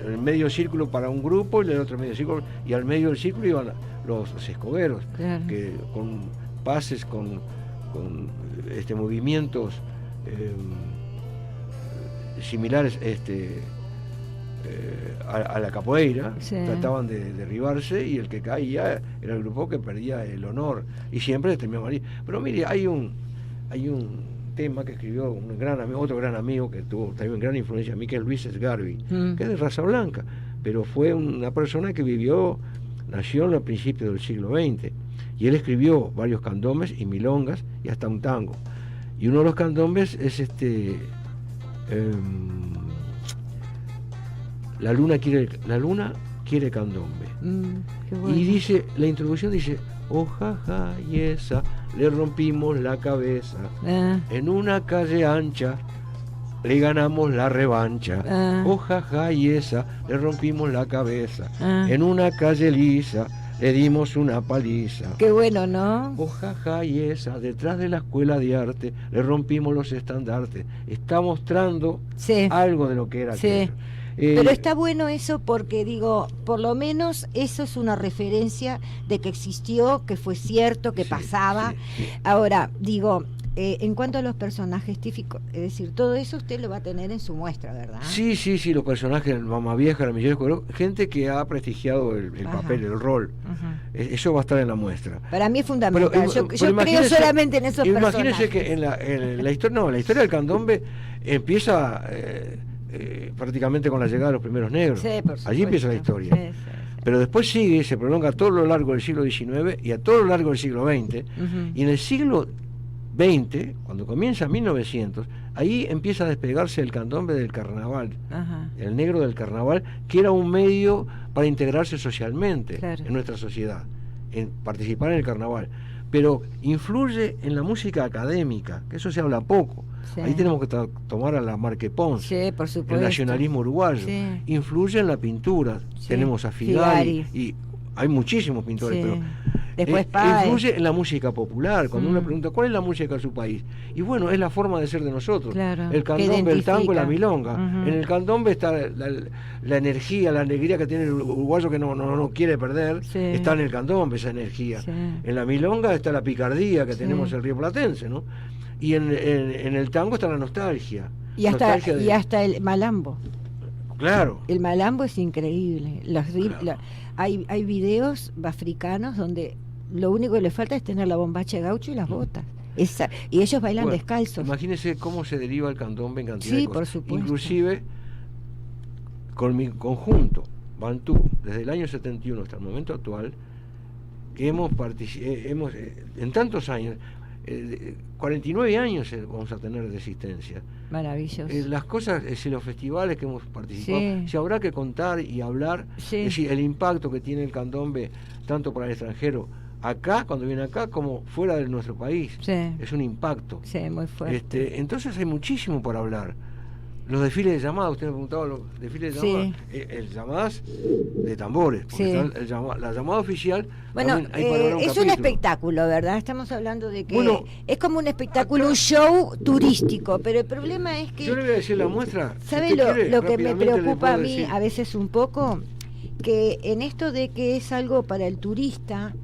el medio círculo para un grupo y el otro medio círculo, y al medio del círculo iban los escoberos, Claro. que con pases, con movimientos similares a la capoeira, Sí. trataban de derribarse, y el que caía era el grupo que perdía el honor, y siempre terminaba ahí. Pero mire, hay un tema que escribió otro gran amigo que tuvo también gran influencia en mí, que es Luis Sgarbi, que es de raza blanca, pero fue una persona que nació a principios del siglo XX, y él escribió varios candombes y milongas y hasta un tango. Y uno de los candombes es La luna quiere candombe. Qué bueno. Y dice, la introducción dice, oh jaja y esa, le rompimos la cabeza. En una calle ancha le ganamos la revancha. Oh jaja y esa, le rompimos la cabeza. En una calle lisa le dimos una paliza. Qué bueno, ¿no? Oh jaja y esa, detrás de la escuela de arte le rompimos los estandartes. Está mostrando Sí. algo de lo que era Sí. aquello. Pero está bueno eso porque digo, por lo menos eso es una referencia de que existió, que fue cierto, que Sí, pasaba. sí, sí. Ahora, digo, en cuanto a los personajes típicos, es decir, todo eso usted lo va a tener en su muestra, ¿verdad? Sí, los personajes, Mamá Vieja, la Millón Escuela, gente que ha prestigiado el Ajá. papel, el rol. Ajá. Eso va a estar en la muestra. Para mí es fundamental. Pero, yo creo imagínese- solamente en esos Imagínese personajes. que en la historia, la historia del candombe empieza prácticamente con la llegada de los primeros negros. Sí, por supuesto. Allí empieza la historia. Sí, sí, Pero después sigue, se prolonga a todo lo largo del siglo XIX y a todo lo largo del siglo XX. sí. Ujú. Y en el siglo XX, cuando comienza 1900, ahí empieza a despegarse el candombe del carnaval, Ajá. el negro del carnaval, que era un medio para integrarse socialmente Claro. en nuestra sociedad, en participar en el carnaval. Pero influye en la música académica, que eso se habla poco. Sí. Ahí tenemos que tomar a la Marque Ponce, Sí, por supuesto. el nacionalismo uruguayo. Sí. Influye en la pintura. Sí. Tenemos a Figari, Figari. y hay muchísimos pintores, Sí. pero Después Páez. influye en la música popular. Cuando uno pregunta cuál es la música de su país, y bueno, es la forma de ser de nosotros. Claro, El que candombe, el tango y la identifica. milonga. Ujú. En el candombe está la energía, la alegría que tiene el uruguayo, que no quiere perder. Sí. Está en el candombe esa energía. Sí. En la milonga está la picardía que Sí. tenemos el río Platense, ¿no? Y en el tango está la nostalgia. Y hasta, Nostalgia de- y hasta el malambo. Claro. El malambo es increíble. Claro. Hay videos africanos donde lo único que le falta es tener la bombacha de gaucho y las botas. Y ellos bailan Bueno, descalzos. Imagínese cómo se deriva el candombe en cantidad Sí, de cosas. por supuesto. Inclusive con mi conjunto Bantú, desde el año 71 hasta el momento actual, que hemos en tantos años, 49 años vamos a tener de existencia. Maravilloso. Las cosas, los festivales que hemos participado, Sí. si habrá que contar y hablar, Sí. es decir, el impacto que tiene el candombe tanto para el extranjero, acá, cuando viene acá, como fuera de nuestro país. Sí. Es un impacto. Sí, muy fuerte. Entonces hay muchísimo por hablar. Los desfiles de llamadas, usted me preguntaba los desfiles de Sí. llamadas, llamadas de tambores, porque Sí. está la llamada oficial. Bueno, también hay para ver es un capítulo. espectáculo, ¿verdad? Estamos hablando de que Bueno, es como un espectáculo, un show turístico, pero el problema es que... Yo le voy a decir la muestra. si ¿Sabe usted lo, quiere, lo que me rápidamente le preocupa puedo a mí decir. a veces un poco? Que en esto de que es algo para el turista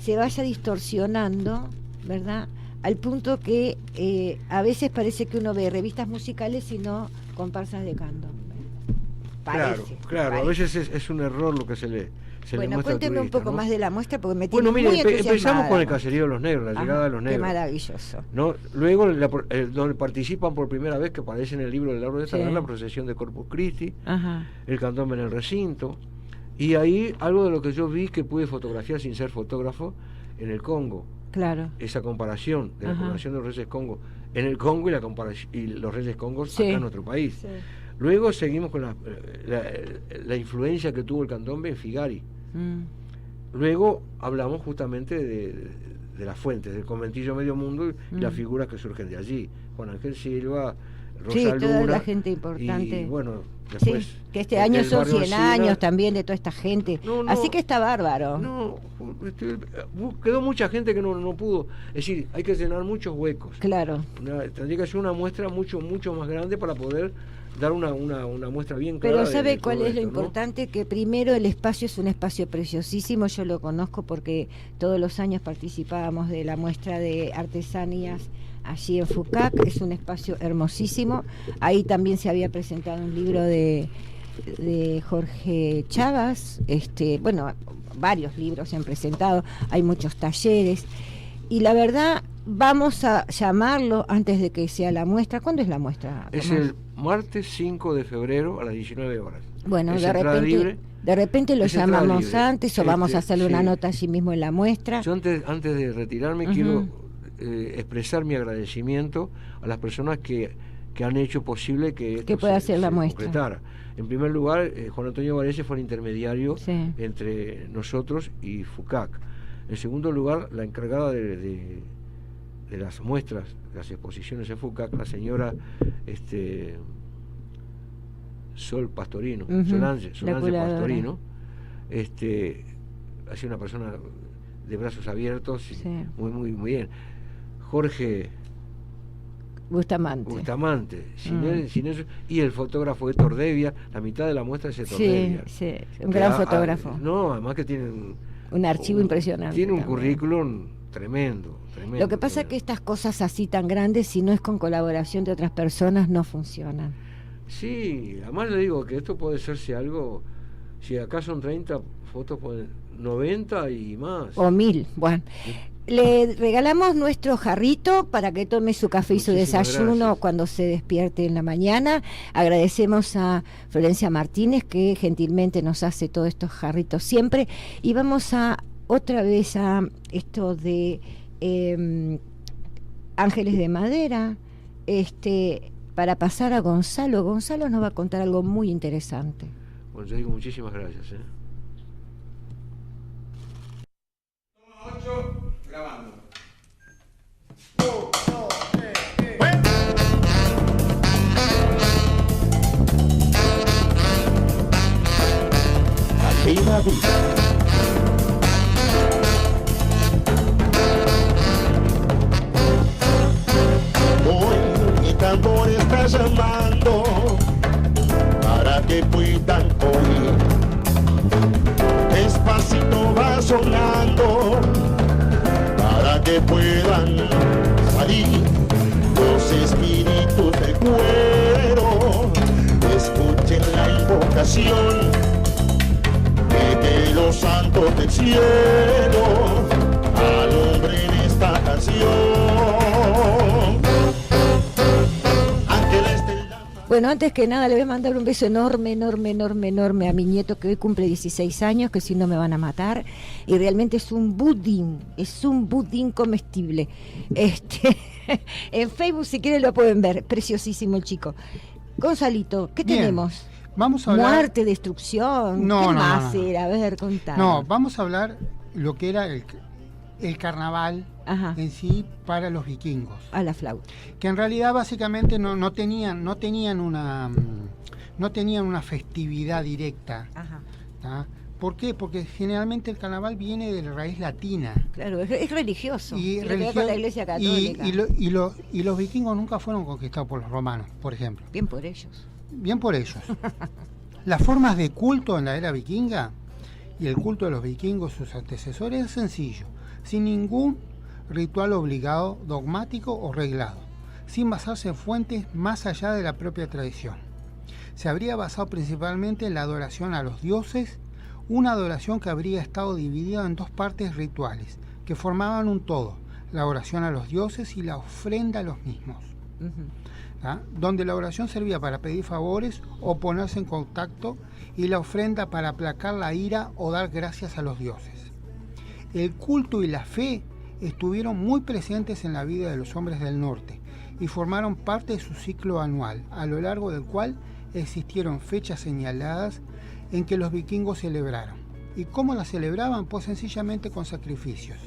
se vaya distorsionando, ¿verdad? Al punto que a veces parece que uno ve revistas musicales y no comparsas de candombe. Parece, Claro, a parece. veces es un error lo que se le Bueno, muestra al cuénteme un turista, poco ¿no? más de la muestra porque me tiene Bueno, mire, muy empezamos entusiasmada. con el caserío de los negros, la Ajá, llegada de los Qué negros. maravilloso. ¿No? Luego, donde participan por primera vez, que aparece en el libro del Árbol de Tanar, Sí. la procesión de Corpus Christi, Ajá. el candombe en el recinto, y ahí algo de lo que yo vi que pude fotografiar sin ser fotógrafo en el Congo, Claro. esa comparación de la Ajá. población de los Reyes Congo en el Congo y los Reyes Congos Sí. acá en nuestro país. Sí. Luego seguimos con la influencia que tuvo el candombe en Figari. Mm. Luego hablamos justamente de las fuentes, del conventillo Medio Mundo y las figuras que surgen de allí. Juan Ángel Silva, Rosa Sí, toda Luna, la gente importante. Y bueno, Después, Sí, que este año del son barrio 100 Alsina. años también de toda esta gente. No, no. Así que está bárbaro. No, quedó mucha gente que no pudo. Es decir, hay que llenar muchos huecos. Claro. Tendría que ser una muestra mucho más grande para poder dar una muestra bien clara. Pero de ¿sabe todo cuál es lo esto, ¿no? importante? Que primero el espacio es un espacio preciosísimo, yo lo conozco porque todos los años participábamos de la muestra de artesanías allí en FUCAC, es un espacio hermosísimo. Ahí también se había presentado un libro de Jorge Chagas, bueno, varios libros se han presentado, hay muchos talleres, y la verdad vamos a llamarlo antes de que sea la muestra. ¿Cuándo es la muestra, Es Tomás? el martes 5 de febrero a las 19 horas. Bueno, Es de entrada libre. repente lo Es entrada llamamos libre. antes o vamos a hacerle una Sí. nota allí mismo en la muestra. Yo antes de retirarme Ujú. quiero expresar mi agradecimiento a las personas que han hecho posible que esto pueda ser la muestra. concretara. En primer lugar, Juan Antonio Varese fue el intermediario Sí. entre nosotros y FUCAC. En segundo lugar, la encargada de las muestras, las exposiciones en FUCAC, la señora Sol Pastorino, Ujú, Solange la curadora. Pastorino, ha sido una persona de brazos abiertos y Sí. muy bien. Jorge Bustamante. Bustamante, sin Mm. él, sin eso, y el fotógrafo Héctor Devia, la mitad de la muestra es Héctor Sí, Devia. sí, un gran fotógrafo. No, además que tiene Un archivo impresionante Tiene un también. currículum tremendo. Lo que pasa es que estas cosas así tan grandes, si no es con colaboración de otras personas, no funcionan. Sí, además le digo que esto puede serse algo, si acá son 30 fotos, pueden 90 y más. O 1000. Bueno, le regalamos nuestro jarrito para que tome su café y su Muchísimas desayuno gracias. cuando se despierte en la mañana. Agradecemos a Florencia Martínez que gentilmente nos hace todos estos jarritos siempre. Y vamos a otra vez a esto de Ángeles de Madera, para pasar a Gonzalo. Gonzalo nos va a contar algo muy interesante. Bueno, yo digo muchísimas gracias. Grabando. Latina Vida. Hoy mi tambor está llamando para que puedan oír. Despacito va sonando para que puedan salir los espíritus del cuero. Escuchen la invocación que los santos del cielo alumbren esta canción. Ángeles del Bueno, antes que nada le voy a mandar un beso enorme, enorme, enorme, enorme a mi nieto que hoy cumple 16 años, que si no me van a matar. Y realmente es un budín comestible. En Facebook si quieren lo pueden ver, preciosísimo el chico. Gonzalito, ¿qué Bien. tenemos? Vamos a hablar. Muerte, destrucción, No, ¿qué no, más no, no. era? A ver, contá. No, vamos a hablar lo que era el carnaval Ajá, en sí para los vikingos, a la flauta. que en realidad básicamente no tenían una festividad directa. Ajá, ¿Tá? ¿Por qué? Porque generalmente el carnaval viene de la raíz latina. claro, es religioso. Y, tiene que ver con la iglesia católica. y los vikingos nunca fueron conquistados por los romanos, por ejemplo. Bien por ellos. Bien por ellos. Las formas de culto en la era vikinga y el culto de los vikingos, sus antecesores, es sencillo, sin ningún ritual obligado, dogmático o reglado, sin basarse en fuentes más allá de la propia tradición. Se habría basado principalmente en la adoración a los dioses, una adoración que habría estado dividida en dos partes rituales, que formaban un todo, la oración a los dioses y la ofrenda a los mismos. Ujú. ¿Ah? Donde la oración servía para pedir favores o ponerse en contacto y la ofrenda para aplacar la ira o dar gracias a los dioses. El culto y la fe estuvieron muy presentes en la vida de los hombres del norte y formaron parte de su ciclo anual, a lo largo del cual existieron fechas señaladas en que los vikingos celebraron. ¿Y cómo las celebraban? Pues sencillamente con sacrificios.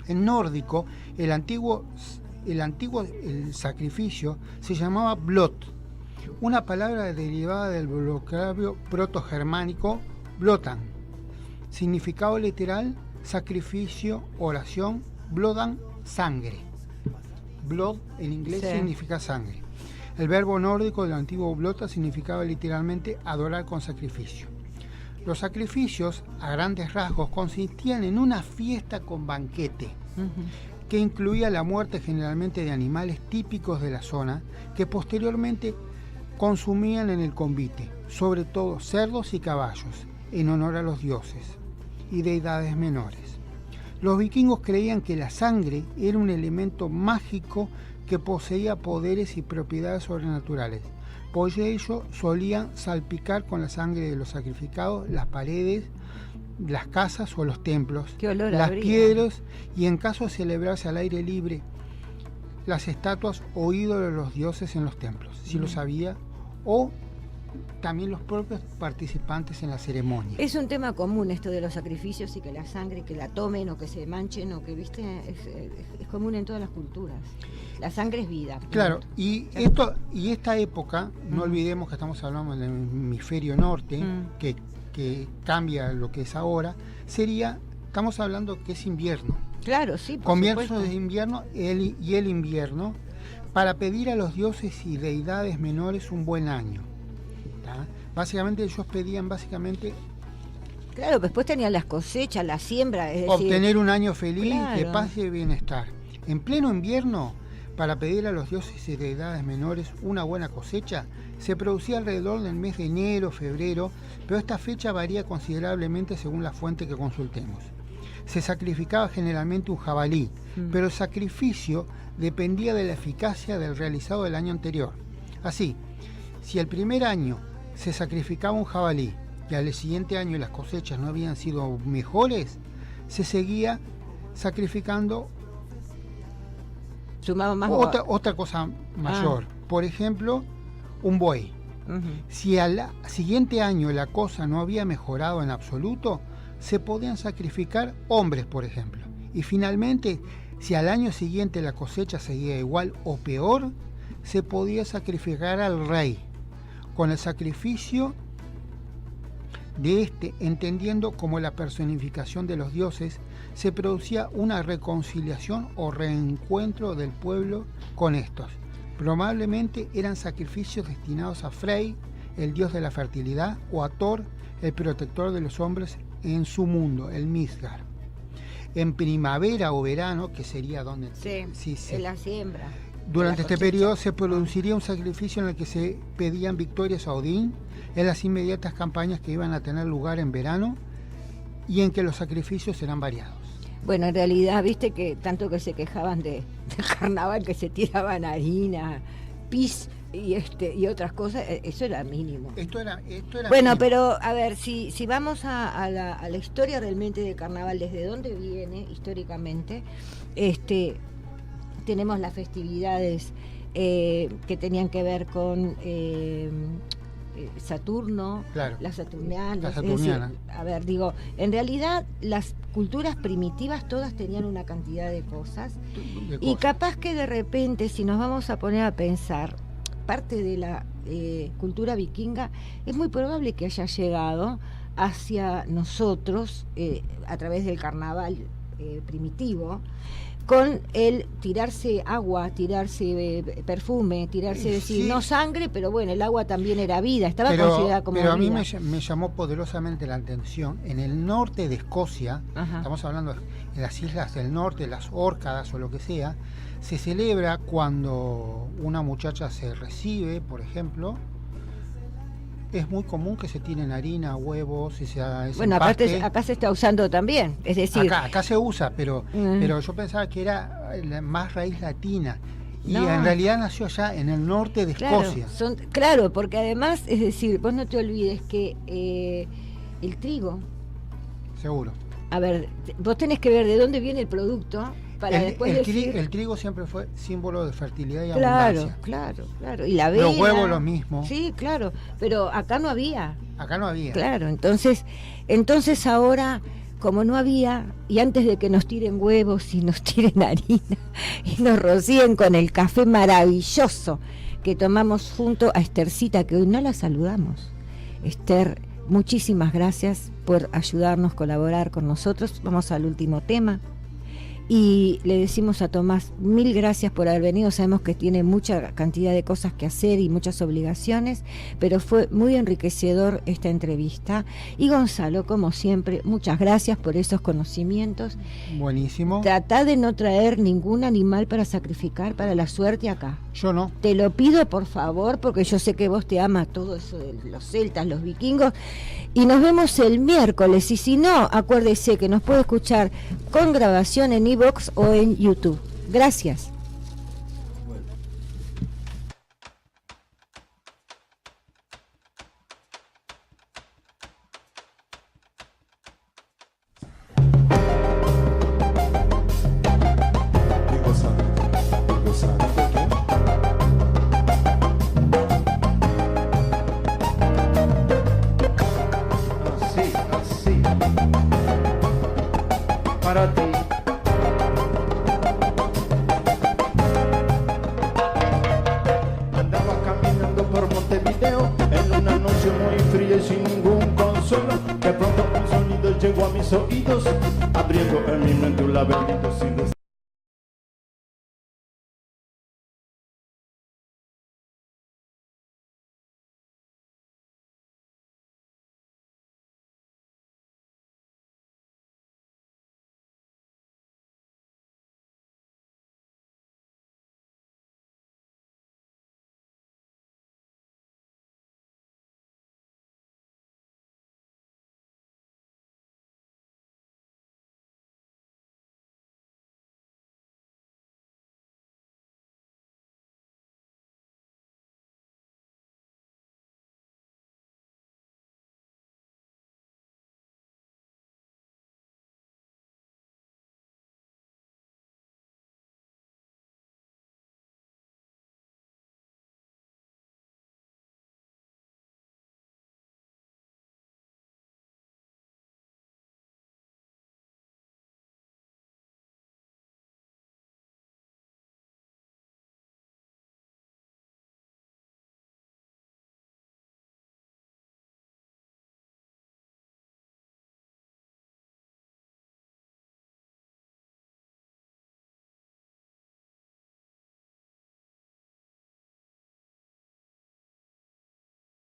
En nórdico, el sacrificio se llamaba blot una palabra derivada del vocablo protogermánico blotan, significado literal sacrificio, oración, blodan, sangre. Blood en inglés significa sangre. El verbo nórdico del antiguo blota significaba literalmente adorar con sacrificio. Los sacrificios, a grandes rasgos, consistían en una fiesta con banquete, que incluía la muerte generalmente de animales típicos de la zona, que posteriormente consumían en el convite, sobre todo cerdos y caballos, en honor a los dioses y deidades menores. Los vikingos creían que la sangre era un elemento mágico que poseía poderes y propiedades sobrenaturales. Por ello solían salpicar con la sangre de los sacrificados las paredes, las casas o los templos, las piedras y, en caso de celebrarse al aire libre, las estatuas o ídolos de los dioses en los templos, si lo sabía, o también los propios participantes en la ceremonia. Es un tema común esto de los sacrificios y que la sangre, que la tomen o que se manchen o que, viste, es común en todas las culturas. La sangre es vida. Claro, y esta época, no olvidemos que estamos hablando del hemisferio norte, que cambia lo que es ahora, estamos hablando que es invierno. Claro, sí, por comienzo supuesto. de invierno y el invierno, para pedir a los dioses y deidades menores un buen año. Básicamente ellos pedían claro, después tenían las cosechas, la siembra, es decir, obtener un año feliz, claro, de paz y de bienestar. En pleno invierno, para pedir a los dioses y deidades menores una buena cosecha, se producía alrededor del mes de enero, febrero, pero esta fecha varía considerablemente según la fuente que consultemos. Se sacrificaba generalmente un jabalí, pero el sacrificio dependía de la eficacia del realizado del año anterior. Así, si el primer año se sacrificaba un jabalí y al siguiente año las cosechas no habían sido mejores, se seguía sacrificando otra cosa mayor. Por ejemplo, un buey. Si al siguiente año la cosa no había mejorado en absoluto, se podían sacrificar hombres, por ejemplo. Y finalmente, si al año siguiente la cosecha seguía igual o peor, se podía sacrificar al rey, con el sacrificio de este, entendiendo como la personificación de los dioses, se producía una reconciliación o reencuentro del pueblo con estos. Probablemente eran sacrificios destinados a Frey, el dios de la fertilidad, o a Thor, el protector de los hombres en su mundo, el Midgard. En primavera o verano, que sería donde... Sí. En la siembra. Durante este periodo se produciría un sacrificio en el que se pedían victorias a Odín en las inmediatas campañas que iban a tener lugar en verano y en que los sacrificios eran variados. Bueno, en realidad, viste que tanto que se quejaban del carnaval, que se tiraban harina, pis y otras cosas, eso era mínimo. Esto era bueno, mínimo. pero a ver, si vamos a la historia realmente del carnaval, desde dónde viene históricamente, tenemos las festividades que tenían que ver con Saturno, claro, las saturnianas. Saturniana. A ver, digo, en realidad las culturas primitivas todas tenían una cantidad de cosas, y capaz que de repente, si nos vamos a poner a pensar, parte de la cultura vikinga es muy probable que haya llegado hacia nosotros a través del carnaval primitivo, con el tirarse agua, tirarse perfume, tirarse, decir, no sangre, pero bueno, el agua también era vida, estaba considerada como vida. Pero a mí me llamó poderosamente la atención, en el norte de Escocia, estamos hablando de las islas del norte, las Órcadas o lo que sea, se celebra cuando una muchacha se recibe, por ejemplo. Es muy común que se tiren harina, huevos, y se haga ese bueno, aparte acá se está usando también, es decir... Acá se usa, pero yo pensaba que era más raíz latina, y no, en realidad nació allá en el norte de Escocia. Claro, porque además, es decir, vos no te olvides que el trigo... Seguro. A ver, vos tenés que ver de dónde viene el producto... Para después decir... el trigo siempre fue símbolo de fertilidad y abundancia. Claro. Y la avena. Los huevos lo mismo. Sí, claro. Pero acá no había. Claro, entonces ahora, como no había, y antes de que nos tiren huevos y nos tiren harina y nos rocíen con el café maravilloso que tomamos junto a Esthercita, que hoy no la saludamos. Esther, muchísimas gracias por ayudarnos, colaborar con nosotros. Vamos al último tema. Y le decimos a Tomás, 1000 gracias por haber venido. Sabemos que tiene mucha cantidad de cosas que hacer y muchas obligaciones, pero fue muy enriquecedor esta entrevista. Y Gonzalo, como siempre, muchas gracias por esos conocimientos. Buenísimo. Tratá de no traer ningún animal para sacrificar para la suerte acá. Yo no. Te lo pido por favor, porque yo sé que vos te amas todo eso de los celtas, los vikingos. Y nos vemos el miércoles. Y si no, acuérdese que nos puede escuchar con grabación en iVoox o en YouTube. Gracias. Así, para ti. Andaba caminando por Montevideo en una noche muy fría y sin ningún consuelo. De pronto un sonido llegó a mis oídos, abriendo en mi mente un laberinto sin